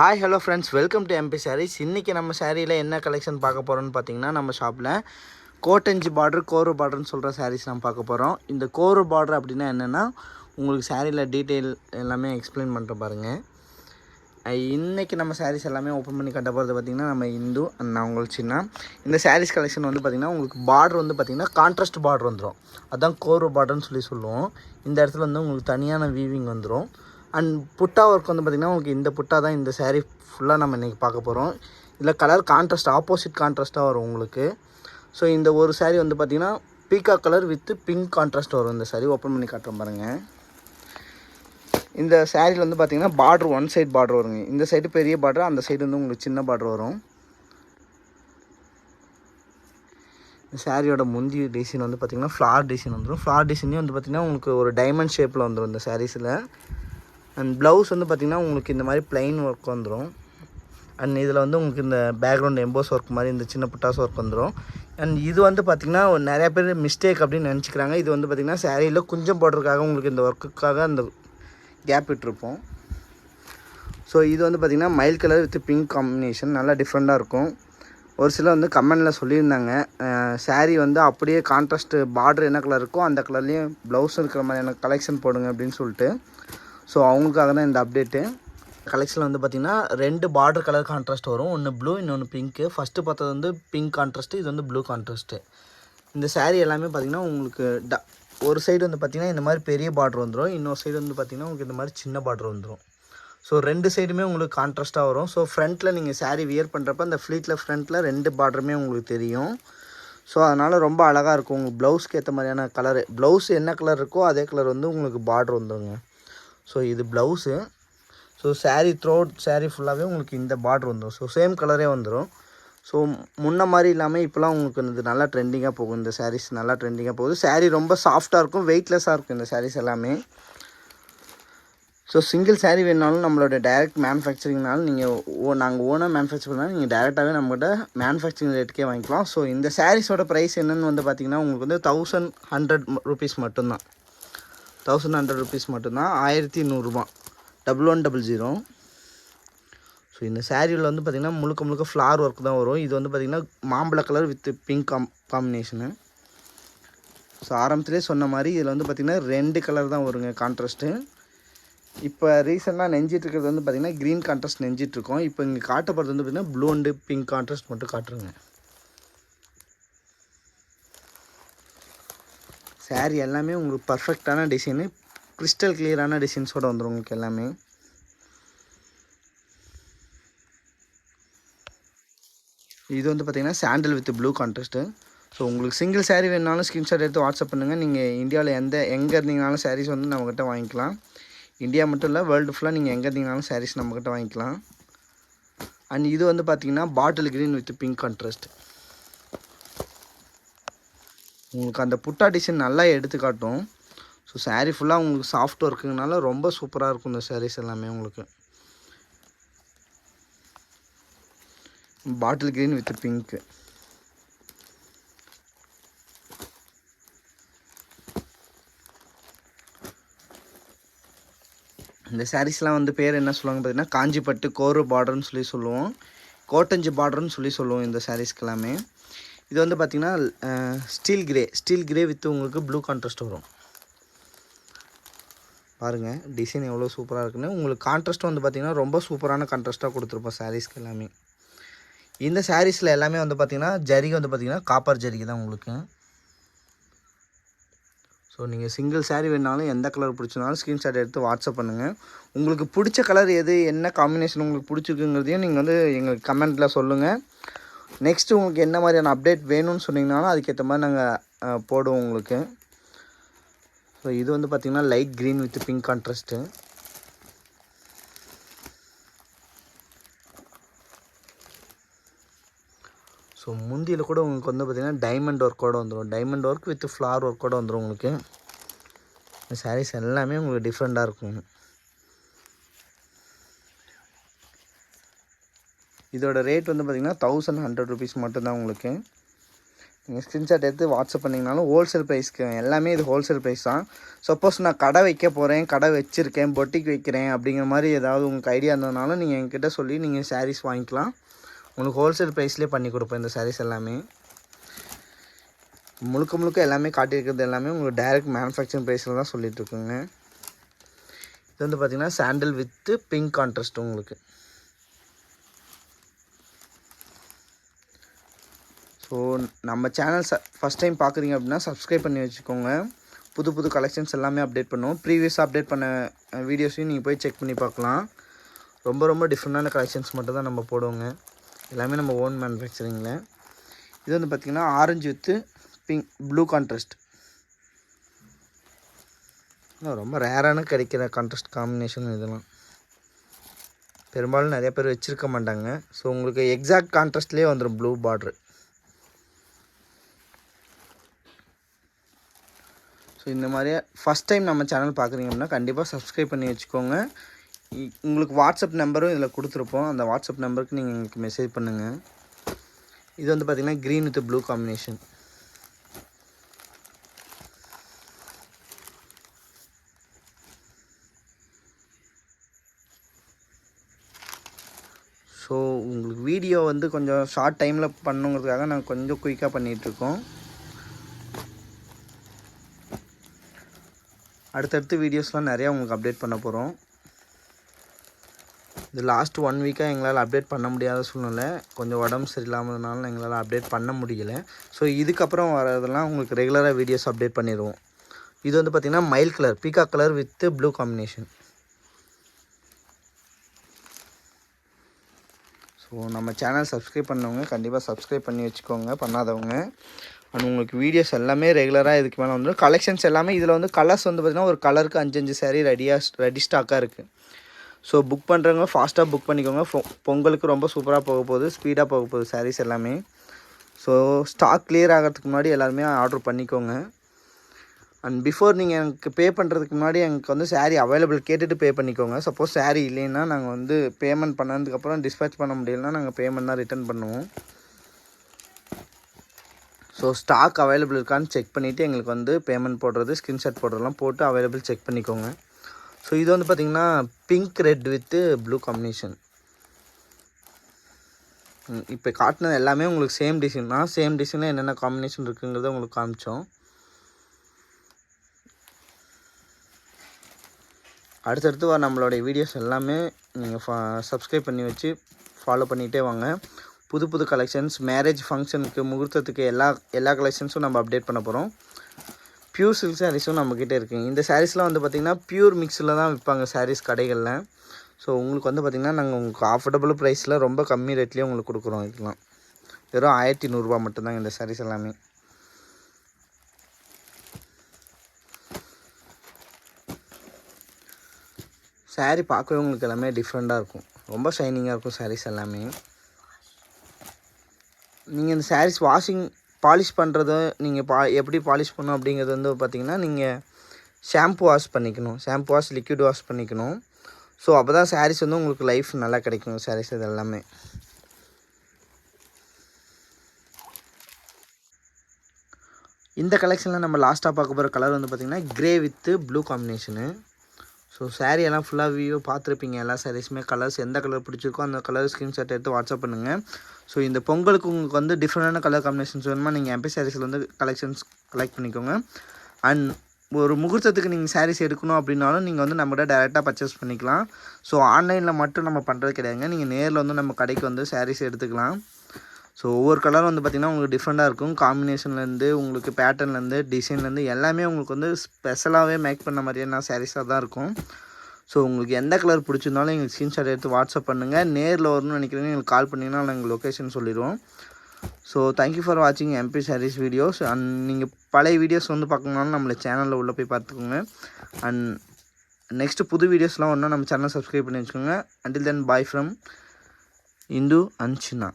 Hi hello friends, welcome to MP sarees. இன்றைக்கி நம்ம சாரியில் என்ன கலெக்ஷன் பார்க்க போகிறோம்னு பார்த்தீங்கன்னா, நம்ம ஷாப்பில் கோட்டஞ்சி பார்டர், கோரு பார்டர்னு சொல்கிற சாரீஸ் நம்ம பார்க்க போகிறோம். இந்த கோரு பார்டர் அப்படின்னா என்னென்னா, உங்களுக்கு சாரியில் டீட்டெயில் எல்லாமே எக்ஸ்பிளைன் பண்ணுற பாருங்கள். இன்றைக்கி நம்ம சாரீஸ் எல்லாமே ஓப்பன் பண்ணி கட்ட போகிறது பார்த்திங்கன்னா, நம்ம இந்து நான் உங்களுக்கு சின்ன இந்த சாரீஸ் கலெக்ஷன் வந்து பார்த்திங்கன்னா, உங்களுக்கு பார்டர் வந்து பார்த்திங்கன்னா கான்ட்ராஸ்ட் பார்டர் வந்துடும். அதுதான் கோரு பார்டர்னு சொல்லுவோம். இந்த இடத்துல வந்து உங்களுக்கு தனியான வீவிங் வந்துடும். அண்ட் புட்டா ஒர்க் வந்து பார்த்திங்கன்னா, உங்களுக்கு இந்த புட்டா தான் இந்த சாரீ ஃபுல்லாக நம்ம இன்றைக்கி பார்க்க போகிறோம். இதில் கலர் கான்ட்ராஸ்ட் ஆப்போசிட் கான்ட்ராஸ்ட்டாக வரும் உங்களுக்கு. ஸோ இந்த ஒரு சாரீ வந்து பார்த்திங்கன்னா peacock colour with pink contrast வரும். இந்த சாரீ ஓப்பன் பண்ணி காட்டுறோம் பாருங்கள். இந்த சாரியில் வந்து பார்த்திங்கன்னா பார்டர் ஒன் சைட் பார்டர் வருங்க. இந்த சைடு பெரிய பார்டர், அந்த சைடு வந்து உங்களுக்கு சின்ன பார்டர் வரும். இந்த சாரியோட முந்தி டிசைன் வந்து பார்த்திங்கன்னா ஃப்ளார் டிசைன் வந்துடும். ஃப்ளார் டிசைனே வந்து பார்த்திங்கன்னா உங்களுக்கு ஒரு டைமண்ட் ஷேப்பில் வந்துடும் இந்த சாரீஸில். அண்ட் ப்ளவுஸ் வந்து பார்த்திங்கன்னா உங்களுக்கு இந்த மாதிரி ப்ளைன் ஒர்க் வந்துடும். அண்ட் இதில் வந்து உங்களுக்கு இந்த பேக்ரவுண்ட் எம்போஸ் ஒர்க் மாதிரி இந்த சின்ன புட்டாஸ் ஒர்க் வந்துடும். அண்ட் இது வந்து பார்த்திங்கன்னா நிறையா பேர் மிஸ்டேக் அப்படின்னு நினச்சிக்கிறாங்க. இது வந்து பார்த்திங்கன்னா சாரியில் குஞ்சம் போடுறதுக்காக உங்களுக்கு இந்த ஒர்க்குக்காக அந்த கேப் விட்டுருப்போம். ஸோ இது வந்து பார்த்திங்கன்னா mile colour with pink combination நல்லா டிஃப்ரெண்ட்டாக இருக்கும். ஒரு சிலர் வந்து கமெண்டில் சொல்லியிருந்தாங்க, சாரீ வந்து அப்படியே கான்ட்ராஸ்ட்டு பார்டர் என்ன கலர் இருக்கோ அந்த கலர்லேயும் ப்ளவுஸும் இருக்கிற மாதிரியான கலெக்ஷன் போடுங்க அப்படின்னு சொல்லிட்டு. ஸோ அவங்களுக்காக தான் இந்த அப்டேட்டு. கலெக்ஷனில் வந்து பார்த்திங்கன்னா 2 பார்டர் கலர் கான்ட்ராஸ்ட் வரும். ஒன்று ப்ளூ, இன்னொன்று பிங்க்கு. ஃபஸ்ட்டு பார்த்தது வந்து பிங்க் கான்ட்ராஸ்ட்டு, இது வந்து ப்ளூ கான்ட்ராஸ்ட்டு. இந்த சாரீ எல்லாமே பார்த்திங்கன்னா உங்களுக்கு ஒரு சைடு வந்து பார்த்திங்கன்னா இந்த மாதிரி பெரிய பார்டர் வந்துடும். இன்னொரு சைடு வந்து பார்த்திங்கன்னா உங்களுக்கு இந்த மாதிரி சின்ன பார்டர் வந்துடும். ஸோ 2 சைடுமே உங்களுக்கு கான்ட்ராஸ்ட்டாக வரும். ஸோ ஃப்ரண்ட்டில் நீங்கள் சாரீ வியர் பண்ணுறப்ப அந்த ஃப்ரண்ட்டில் 2 பார்டருமே உங்களுக்கு தெரியும். ஸோ அதனால் ரொம்ப அழகாக இருக்கும். உங்களுக்கு ப்ளவுஸ்க்கு ஏற்ற மாதிரியான கலரு, ப்ளவுஸ் என்ன கலர் இருக்கோ அதே கலர் வந்து உங்களுக்கு பார்டர் வந்துடுங்க. ஸோ இது ப்ளவுஸு. ஸோ சாரீ சாரீ ஃபுல்லாகவே உங்களுக்கு இந்த பார்டர் வந்துடும். ஸோ சேம் கலரே வந்துடும். ஸோ முன்ன மாதிரி இல்லாமல் இப்போலாம் உங்களுக்கு இது நல்லா ட்ரெண்டிங்காக போகும். இந்த சாரீஸ் நல்லா ட்ரெண்டிங்காக போகுது. சாரீ ரொம்ப சாஃப்டாக இருக்கும், வெயிட்லெஸ்ஸாக இருக்கும் இந்த சாரீஸ் எல்லாமே. ஸோ சிங்கிள் சாரீ வேணாலும் நம்மளோட டைரக்ட் மேனுஃபேக்சரிங்னாலும் நீங்கள் நாங்கள் ஓனாக மேனுஃபேக்சர் பண்ணாலும் நீங்கள் டேரெக்டாகவே நம்மகிட்ட மேனுஃபேக்சரிங் ரேட்டுக்கே வாங்கிக்கலாம். ஸோ இந்த சாரீஸோட ப்ரைஸ் என்னென்னு வந்து பார்த்திங்கன்னா உங்களுக்கு வந்து 1100 rupees மட்டும்தான். 1100 rupees மட்டும்தான். 1100 1100. ஸோ இந்த சாரியில் வந்து பார்த்திங்கன்னா முழுக்க ஃப்ளார் ஒர்க் தான் வரும். இது வந்து பார்த்திங்கன்னா மாம்பழ colour with pink combination. So ஆரம்பத்திலே சொன்ன மாதிரி இதில் வந்து பார்த்திங்கன்னா 2 கலர் தான் வருங்க கான்ட்ராஸ்ட்டு. இப்போ ரீசெண்டாக நெஞ்சிட்ருக்கிறது வந்து பார்த்திங்கன்னா க்ரீன் கான்ட்ராஸ்ட் நெஞ்சிட்ருக்கோம். இப்போ இங்கே காட்டப்படுறது வந்து பார்த்திங்கன்னா ப்ளூ அண்டு பிங்க் கான்ட்ராஸ்ட் மட்டும் காட்டுருங்க. சாரீ எல்லாமே உங்களுக்கு பர்ஃபெக்டான டிசைனு, கிறிஸ்டல் கிளியரான டிசைன்ஸோடு வந்துடும் உங்களுக்கு எல்லாமே. இது வந்து பார்த்திங்கன்னா சாண்டில் வித் ப்ளூ கான்ட்ராஸ்ட்டு. ஸோ உங்களுக்கு சிங்கிள் சாரீ வேணுனாலும் ஸ்க்ரீன்ஷாட் எடுத்து வாட்ஸ்அப் பண்ணுங்கள். நீங்கள் இந்தியாவில் எங்கே இருந்தீங்கனாலும் சாரீஸ் வந்து நம்மக்கிட்ட வாங்கிக்கலாம். இந்தியா மட்டும் இல்லை, வேர்ல்டு ஃபுல்லாக நீங்கள் எங்கே இருந்தீங்கனாலும் சாரீஸ் நம்மக்கிட்ட வாங்கிக்கலாம். அண்ட் இது வந்து பார்த்திங்கன்னா bottle green with pink contrast. உங்களுக்கு அந்த புட்டா டிசைன் நல்லா எடுத்து காட்டும். ஸோ சாரீ ஃபுல்லாக உங்களுக்கு சாஃப்ட் ஒர்க்குங்கனால ரொம்ப சூப்பராக இருக்கும் இந்த சாரீஸ் எல்லாமே. உங்களுக்கு பாட்டில் க்ரீன் வித் பிங்க்கு. இந்த சாரீஸ்லாம் வந்து பேர் என்ன சொல்லுவாங்க பார்த்திங்கன்னா காஞ்சிப்பட்டு கோரு பார்டர்னு சொல்லுவோம், கோட்டஞ்சி பார்டர்னு சொல்லுவோம் இந்த சாரீஸ்க்கு எல்லாமே. இது வந்து பார்த்திங்கன்னா ஸ்டீல் கிரே வித் உங்களுக்கு ப்ளூ கான்ட்ராஸ்ட் வரும். பாருங்கள் டிசைன் எவ்வளோ சூப்பராக இருக்குன்னு. உங்களுக்கு கான்ட்ராஸ்ட்டும் வந்து பார்த்திங்கன்னா ரொம்ப சூப்பரான கான்ட்ராஸ்ட்டாக கொடுத்துருப்போம் சாரீஸ்க்கு எல்லாமே. இந்த சாரீஸில் எல்லாமே வந்து பார்த்திங்கன்னா ஜரிகை வந்து பார்த்திங்கன்னா காப்பர் ஜரிகை தான் உங்களுக்கு. ஸோ நீங்கள் சிங்கிள் சாரீ வேணாலும் எந்த கலர் பிடிச்சினாலும் ஸ்க்ரீன்ஷாட் எடுத்து வாட்ஸ்அப் பண்ணுங்கள். உங்களுக்கு பிடிச்ச கலர் எது, என்ன காம்பினேஷன் உங்களுக்கு பிடிச்சிருக்குங்கிறதையும் நீங்கள் வந்து எங்களுக்கு கமெண்ட்டில் சொல்லுங்கள். நெக்ஸ்ட்டு உங்களுக்கு என்ன மாதிரியான அப்டேட் வேணும்னு சொன்னிங்கனாலும் அதுக்கேற்ற மாதிரி நாங்கள் போடுவோம் உங்களுக்கு. ஸோ இது வந்து பார்த்திங்கன்னா light green with pink contrast. So முந்தியில் கூட உங்களுக்கு வந்து பார்த்திங்கன்னா டைமண்ட் ஒர்க்கோடு வந்துடும். டைமண்ட் ஒர்க் வித் ஃப்ளார் ஒர்க்கோடு வந்துடும் உங்களுக்கு. இந்த சாரீஸ் எல்லாமே உங்களுக்கு டிஃப்ரெண்ட்டாக இருக்கும். இதோட ரேட் வந்து பார்த்திங்கன்னா 1100 rupees மட்டும்தான் உங்களுக்கு. நீங்கள் ஸ்க்ரீன்ஷாட் எடுத்து வாட்ஸ்அப் பண்ணிங்கனாலும் ஹோல்சேல் ப்ரைஸ்க்கு எல்லாமே இது ஹோல்சேல் ப்ரைஸ் தான். சப்போஸ் நான் கடை வைக்க போகிறேன், கடை வச்சுருக்கேன், பொட்டிக் வைக்கிறேன் அப்படிங்கிற மாதிரி ஏதாவது உங்களுக்கு ஐடியா இருந்ததுனாலும் நீங்கள் என்கிட்ட சொல்லி நீங்கள் சாரீஸ் வாங்கிக்கலாம். உங்களுக்கு ஹோல்சேல் ப்ரைஸ்லேயே பண்ணி கொடுப்பேன் இந்த சாரீஸ் எல்லாமே. முழுக்க எல்லாமே காட்டியிருக்கிறது எல்லாமே உங்களுக்கு டைரக்ட் மேனுஃபேக்சரிங் ப்ரைஸில் தான் சொல்லிகிட்ருக்குங்க. இது வந்து பார்த்திங்கன்னா சாண்டில் வித்து பிங்க் கான்ட்ராஸ்ட் உங்களுக்கு. ஸோ நம்ம சேனல் ஃபஸ்ட் டைம் பார்க்குறீங்க அப்படின்னா சப்ஸ்கிரைப் பண்ணி வச்சுக்கோங்க. புது கலெக்ஷன்ஸ் எல்லாமே அப்டேட் பண்ணுவோம். ப்ரீவியஸாக அப்டேட் பண்ண வீடியோஸையும் நீங்கள் போய் செக் பண்ணி பார்க்கலாம். ரொம்ப டிஃப்ரெண்டான கலெக்ஷன்ஸ் மட்டும் தான் நம்ம போடுவோங்க. எல்லாமே நம்ம ஓன் மேனுஃபேக்சரிங்கில். இது வந்து பார்த்திங்கன்னா orange with pink blue contrast. ரொம்ப ரேரான கிடைக்கிற கான்ட்ராஸ்ட் காம்பினேஷன் இதெல்லாம். பெரும்பாலும் நிறைய பேர் வச்சுருக்க மாட்டாங்க. ஸோ உங்களுக்கு எக்ஸாக்ட் கான்ட்ராஸ்ட்லேயே வந்துடும் ப்ளூ பார்ட்ரு. ஸோ இந்த மாதிரியே ஃபஸ்ட் டைம் நம்ம சேனல் பார்க்குறீங்க அப்படின்னா கண்டிப்பாக சப்ஸ்கிரைப் பண்ணி வச்சுக்கோங்க. உங்களுக்கு வாட்ஸ்அப் நம்பரும் இதில் கொடுத்துருப்போம். அந்த வாட்ஸ்அப் நம்பருக்கு நீங்கள் எங்களுக்கு மெசேஜ் பண்ணுங்கள். இது வந்து பார்த்திங்கன்னா green with blue combination. So உங்களுக்கு வீடியோ வந்து கொஞ்சம் ஷார்ட் டைமில் பண்ணுங்கிறதுக்காக நாங்கள் கொஞ்சம் குயிக்காக பண்ணிகிட்ருக்கோம். அடுத்தடுத்து வீடியோஸ்லாம் நிறையா உங்களுக்கு அப்டேட் பண்ண போகிறோம். இது லாஸ்ட் 1 வீக்காக எங்களால் அப்டேட் பண்ண முடியாத சூழ்நிலை. கொஞ்சம் உடம்பு சரியில்லாமதுனால எங்களால் அப்டேட் பண்ண முடியலை. ஸோ இதுக்கப்புறம் வரதெல்லாம் உங்களுக்கு ரெகுலராக வீடியோஸ் அப்டேட் பண்ணிடுவோம். இது வந்து பார்த்திங்கன்னா mile colour peacock colour with blue combination. So நம்ம சேனல் சப்ஸ்கிரைப் பண்ணவங்க கண்டிப்பாக சப்ஸ்கிரைப் பண்ணி வச்சுக்கோங்க, பண்ணாதவங்க. அண்ட் உங்களுக்கு வீடியோஸ் எல்லாமே ரெகுலராக இதுக்கு மேலே வந்துடும். கலெக்ஷன்ஸ் எல்லாமே இதில் வந்து கலர்ஸ் வந்து பார்த்திங்கன்னா ஒரு கலருக்கு 5 சாரீ ரெடி ஸ்டாக்காக இருக்குது. ஸோ புக் பண்ணுறவங்க ஃபாஸ்ட்டாக புக் பண்ணிக்கோங்க. பொங்கலுக்கு ரொம்ப சூப்பராக போக போகுது, ஸ்பீடாக போக போகுது சாரீஸ் எல்லாமே. ஸோ ஸ்டாக் கிளியர் ஆகிறதுக்கு முன்னாடி எல்லாருமே ஆர்டர் பண்ணிக்கோங்க. அண்ட் பிஃபோர் நீங்கள் எனக்கு பே பண்ணுறதுக்கு முன்னாடி எனக்கு வந்து சாரீ அவைலபிள் கேட்டுட்டு பே பண்ணிக்கோங்க. சப்போஸ் சாரீ இல்லைன்னா நாங்கள் வந்து பேமெண்ட் பண்ணதுக்கப்புறம் டிஸ்பேச் பண்ண முடியலன்னா நாங்கள் பேமெண்ட் தான் ரிட்டர்ன் பண்ணுவோம். ஸோ ஸ்டாக் அவைலபிள் இருக்கான்னு செக் பண்ணிவிட்டு எங்களுக்கு வந்து பேமெண்ட் போடுறது, ஸ்க்ரீன்ஷாட் போடுறதெல்லாம் போட்டு அவைலபிள் செக் பண்ணிக்கோங்க. ஸோ இது வந்து பார்த்திங்கன்னா pink red with blue combination. இப்போ காட்டினது எல்லாமே உங்களுக்கு சேம் டிசைன் தான். சேம் டிசைனில் என்னென்ன காம்பினேஷன் இருக்குங்கிறத உங்களுக்கு காமிச்சோம். அடுத்தடுத்து வர நம்மளுடைய வீடியோஸ் எல்லாமே நீங்கள் சப்ஸ்கிரைப் பண்ணி வச்சு ஃபாலோ பண்ணிகிட்டே வாங்க. புது கலெக்ஷன்ஸ், மேரேஜ் ஃபங்க்ஷனுக்கு, முகூர்த்தத்துக்கு எல்லா கலெக்ஷன்ஸும் நம்ம அப்டேட் பண்ண போகிறோம். பியூர் சில்க் சாரீஸும் நம்மக்கிட்ட இருக்குங்க. இந்த சாரீஸ்லாம் வந்து பார்த்திங்கன்னா பியூர் மிக்ஸில் தான் விற்பாங்க சாரீஸ் கடைகளில். ஸோ உங்களுக்கு வந்து பார்த்திங்கன்னா நாங்கள் உங்களுக்கு அஃபோர்டபுள் ப்ரைஸில் ரொம்ப கம்மி ரேட்லேயே உங்களுக்கு கொடுக்குறோம். இதெல்லாம் வெறும் 1100 மட்டும்தாங்க இந்த சாரீஸ் எல்லாமே. சாரீ பார்க்கவே உங்களுக்கு எல்லாமே டிஃப்ரெண்ட்டாக இருக்கும், ரொம்ப ஷைனிங்காக இருக்கும் சாரீஸ் எல்லாமே. நீங்கள் இந்த சாரீஸ் பாலிஷ் பண்ணுறது நீங்கள் எப்படி பாலிஷ் பண்ணணும் அப்படிங்கிறது வந்து பார்த்திங்கன்னா நீங்கள் ஷாம்பு வாஷ் பண்ணிக்கணும், ஷாம்பு வாஷ் லிக்விட் வாஷ் பண்ணிக்கணும். ஸோ அப்போ தான் சாரீஸ் வந்து உங்களுக்கு லைஃப் நல்லா கிடைக்கும் சாரீஸ் இது எல்லாமே. இந்த கலெக்ஷனில் நம்ம லாஸ்ட்டாக பார்க்க போகிற கலர் வந்து பார்த்திங்கன்னா grey with blue combination. So saree எல்லாம் ஃபுல்லாக வியூ பார்த்துருப்பீங்க. எல்லா சாரீஸுமே கலர்ஸ் எந்த கலர் பிடிச்சிருக்கோ அந்த கலர் ஸ்க்ரீன்ஷாட் எடுத்து வாட்ஸ்அப் பண்ணுங்கள். ஸோ இந்த பொங்கலுக்கு உங்களுக்கு வந்து டிஃப்ரெண்டான கலர் காம்பினேஷன்ஸ் வேணுமா நீங்கள் எம்பி சாரீஸில் வந்து கலெக்ஷன்ஸ் கலெக்ட் பண்ணிக்கோங்க. அண்ட் ஒரு முகூர்த்தத்துக்கு நீங்கள் சாரீஸ் எடுக்கணும் அப்படின்னாலும் நீங்கள் வந்து நம்மகிட்ட டேரெக்டாக பர்ச்சேஸ் பண்ணிக்கலாம். ஸோ ஆன்லைனில் மட்டும் நம்ம பண்ணுறது கிடையாதுங்க, நீங்கள் நேரில் வந்து நம்ம கடைக்கு வந்து சாரீஸ் எடுத்துக்கலாம். ஸோ ஒவ்வொரு கலரும் வந்து பார்த்திங்கன்னா உங்களுக்கு டிஃப்ரெண்ட்டாக இருக்கும். காம்பினேஷன்லேருந்து உங்களுக்கு பேட்டர்ன்லேருந்து டிசைன்லேருந்து எல்லாமே உங்களுக்கு வந்து ஸ்பெஷலாகவே மேக் பண்ண மாதிரியான சாரீஸாக தான் இருக்கும். ஸோ உங்களுக்கு எந்த கலர் பிடிச்சிருந்தாலும் எங்களுக்கு ஸ்க்ரீன்ஷாட் எடுத்து வாட்ஸ்அப் பண்ணுங்கள். நேரில் வரணும்னு நினைக்கிறீங்க எங்களுக்கு கால் பண்ணிங்கன்னா நாங்கள் லொக்கேஷன் சொல்லிடுவோம். ஸோ தேங்க்யூ ஃபார் வாட்சிங் எம்பி சாரீஸ் வீடியோஸ். அண்ட் நீங்கள் பழைய வீடியோஸ் வந்து பார்க்கணுன்னாலும் நம்மளை சேனலில் உள்ளே போய் பார்த்துக்கோங்க. அண்ட் நெக்ஸ்ட்டு புது வீடியோஸ்லாம் ஒன்றா நம்ம சேனல் சப்ஸ்கிரைப் பண்ணி வச்சுக்கோங்க. Until then bye from Hindu and Chinna.